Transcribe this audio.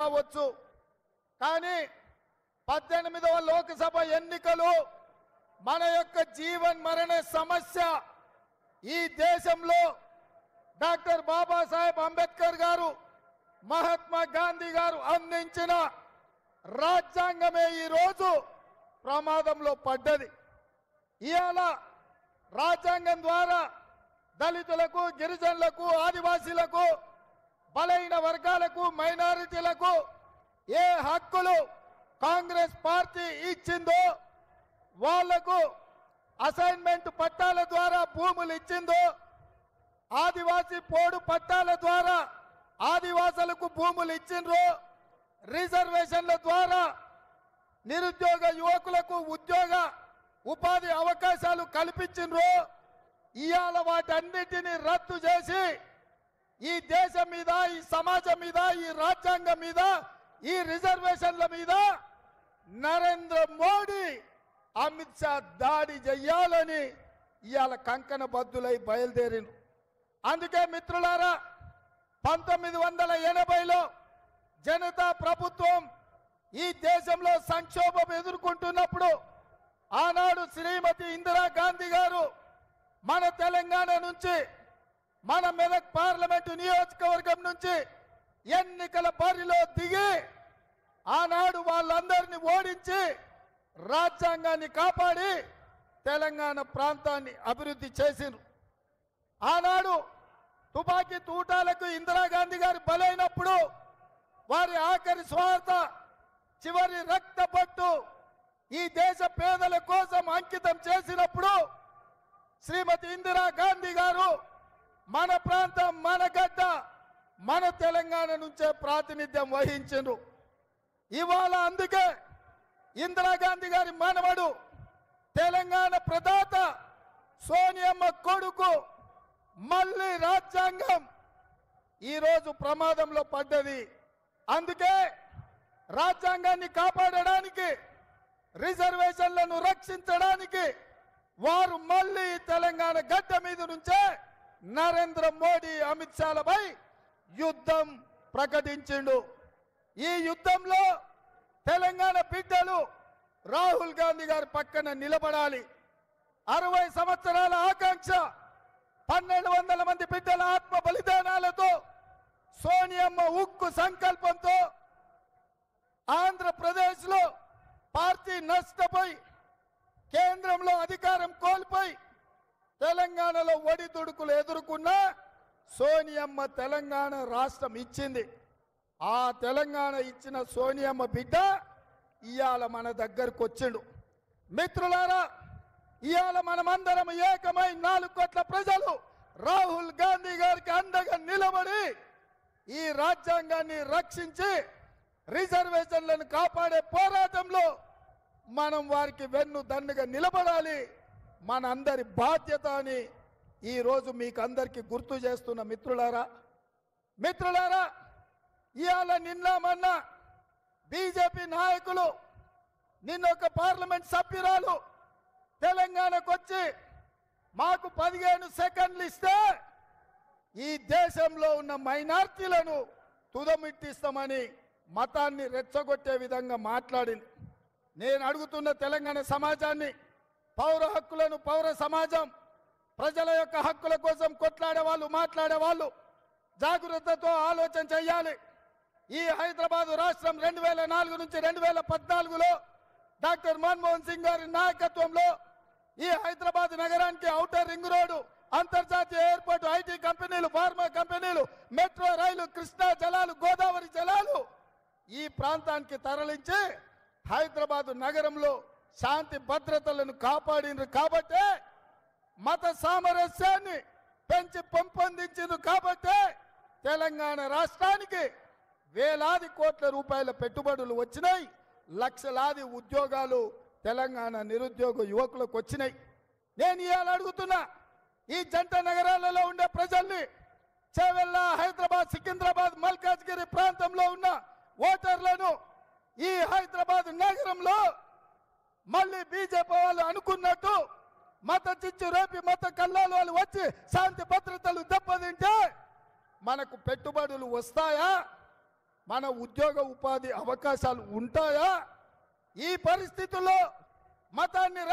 కావచ్చు. కానీ 18వ లోక్సభ ఎన్నికలు మన యొక్క జీవన్ మరణ సమస్య. ఈ దేశంలో డాక్టర్ బాబాసాహెబ్ అంబేద్కర్ గారు, మహాత్మా గాంధీ గారు అందించిన రాజ్యాంగమే ఈరోజు ప్రమాదంలో పడ్డది. ఇవాళ రాజ్యాంగం ద్వారా దళితులకు, గిరిజనులకు, ఆదివాసీలకు, బలహీన వర్గాలకు, మైనారిటీలకు ఏ హక్కులు కాంగ్రెస్ పార్టీ ఇచ్చిందో, వాళ్లకు అసైన్మెంట్ పట్టాల ద్వారా భూములు ఇచ్చిందో, ఆదివాసీ పోడు పట్టాల ద్వారా ఆదివాసులకు భూములు ఇచ్చిండ్రు, రిజర్వేషన్ల ద్వారా నిరుద్యోగ యువకులకు ఉద్యోగ ఉపాధి అవకాశాలు కల్పించిండ్రు. ఇవాళ వాటన్నిటిని రద్దు చేసి ఈ దేశం మీద, ఈ సమాజం మీద, ఈ రాజ్యాంగం మీద, ఈ రిజర్వేషన్ల మీద నరేంద్ర మోడీ, అమిత్ షా దాడి చెయ్యాలని ఇవాళ కంకణ బద్దులై బయలుదేరిను. అందుకే మిత్రులారా, 1980లో జనతా ప్రభుత్వం ఈ దేశంలో సంక్షోభం ఎదుర్కొంటున్నప్పుడు ఆనాడు శ్రీమతి ఇందిరాగాంధీ గారు మన తెలంగాణ నుంచి, మన మెదక్ పార్లమెంటు నియోజకవర్గం నుంచి ఎన్నికల బరిలో దిగి ఆనాడు వాళ్ళందరినీ ఓడించి రాజ్యాంగాన్ని కాపాడి తెలంగాణ ప్రాంతాన్ని అభివృద్ధి చేసిండ్రు. ఆనాడు తుపాకీ తూటాలకు ఇందిరాగాంధీ గారు బలైనప్పుడు వారి ఆఖరి స్వార్థ, చివరి రక్తపట్టు ఈ దేశ పేదల కోసం అంకితం చేసినప్పుడు శ్రీమతి ఇందిరాగాంధీ గారు మన ప్రాంతం, మన గడ్డ, మన తెలంగాణ నుంచే ప్రాతినిధ్యం వహించిండ్రు. ఇవాళ అందుకే ఇందిరాగాంధీ గారి మనవడు, తెలంగాణ ప్రదాత సోనియమ్మ కొడుకు మళ్ళీ రాజ్యాంగం ఈరోజు ప్రమాదంలో పడ్డది. అందుకే రాజ్యాంగాన్ని కాపాడడానికి, రిజర్వేషన్లను రక్షించడానికి వారు మళ్ళీ తెలంగాణ గడ్డ మీద నుంచే నరేంద్ర మోడీ, అమిత్ షాలపై యుద్ధం ప్రకటించిండు. ఈ యుద్ధంలో తెలంగాణ బిడ్డలు రాహుల్ గాంధీ గారి పక్కన నిలబడాలి. 60 సంవత్సరాల ఆకాంక్ష, 1200 మంది బిడ్డల ఆత్మ బలిదానాలతో, సోనియమ్మ ఉక్కు సంకల్పంతో ఆంధ్రప్రదేశ్లో పార్టీ నష్టపోయి కేంద్రంలో అధికారం కోల్పోయి తెలంగాణలో ఒడిదుడుకులు ఎదుర్కొన్న సోనియమ్మ తెలంగాణ రాష్ట్రం ఇచ్చింది. ఆ తెలంగాణ ఇచ్చిన సోనియమ్మ బిడ్డ ఇవాళ మన దగ్గరకు వచ్చిండు. మిత్రులారా, ఇవాళ మనమందరం ఏకమై 4 కోట్ల ప్రజలు రాహుల్ గాంధీ గారికి అండగా నిలబడి ఈ రాజ్యాంగాన్ని రక్షించి రిజర్వేషన్లను కాపాడే పోరాటంలో మనం వారికి వెన్ను దన్నుగా నిలబడాలి. మన అందరి బాధ్యత అని ఈరోజు మీకు అందరికీ గుర్తు చేస్తున్న మిత్రులారా, ఇవాళ నిన్న మొన్న బీజేపీ నాయకులు, నిన్న ఒక పార్లమెంట్ సభ్యురాలు తెలంగాణకు వచ్చి మాకు 15 సెకండ్లు ఇస్తే ఈ దేశంలో ఉన్న మైనార్టీలను తుదమిట్టిస్తామని మతాన్ని రెచ్చగొట్టే విధంగా మాట్లాడింది. నేను అడుగుతున్న తెలంగాణ సమాజాన్ని, పౌర హక్కులను, పౌర సమాజం, ప్రజల యొక్క హక్కుల కోసం కొట్లాడే వాళ్ళు, మాట్లాడే వాళ్ళు జాగ్రత్తతో ఆలోచన చేయాలి. ఈ హైదరాబాద్ రాష్ట్రం 2004 నుంచి 2014లో డాక్టర్ మన్మోహన్ సింగ్ గారి నాయకత్వంలో ఈ హైదరాబాద్ నగరానికి ఔటర్ రింగ్ రోడ్డు, అంతర్జాతీయ ఎయిర్పోర్ట్, ఐటీ కంపెనీలు, ఫార్మా కంపెనీలు, మెట్రో రైలు, కృష్ణా జలాలు, గోదావరి జలాలు ఈ ప్రాంతానికి తరలించి హైదరాబాద్ నగరంలో శాంతి భద్రతలను కాపాడినరు. కాబట్టే మత సామరస్యాన్ని పెంచి పెంపొందించిండ్రు. కాబట్టే తెలంగాణ రాష్ట్రానికి వేలాది కోట్ల రూపాయల పెట్టుబడులు వచ్చినాయి, లక్షలాది ఉద్యోగాలు తెలంగాణ నిరుద్యోగ యువకులకు వచ్చినాయి. నేను ఇవాళ అడుగుతున్నా, ఈ జంట నగరాలలో ఉండే ప్రజల్ని, చేవెళ్ళ, హైదరాబాద్, సికింద్రాబాద్, మల్కాజ్గిరి ప్రాంతంలో ఉన్న ఓటర్లను ఈ హైదరాబాద్ నగరంలో మళ్ళీ బీజేపీ వాళ్ళు అనుకున్నట్టు మత చిచ్చు రేపి, మత కల్లాలు వాళ్ళు వచ్చి శాంతి భద్రతలు దెబ్బతింటే మనకు పెట్టుబడులు వస్తాయా? మన ఉద్యోగ ఉపాధి అవకాశాలు ఉంటాయా? ఈ పరిస్థితుల్లో మతాన్ని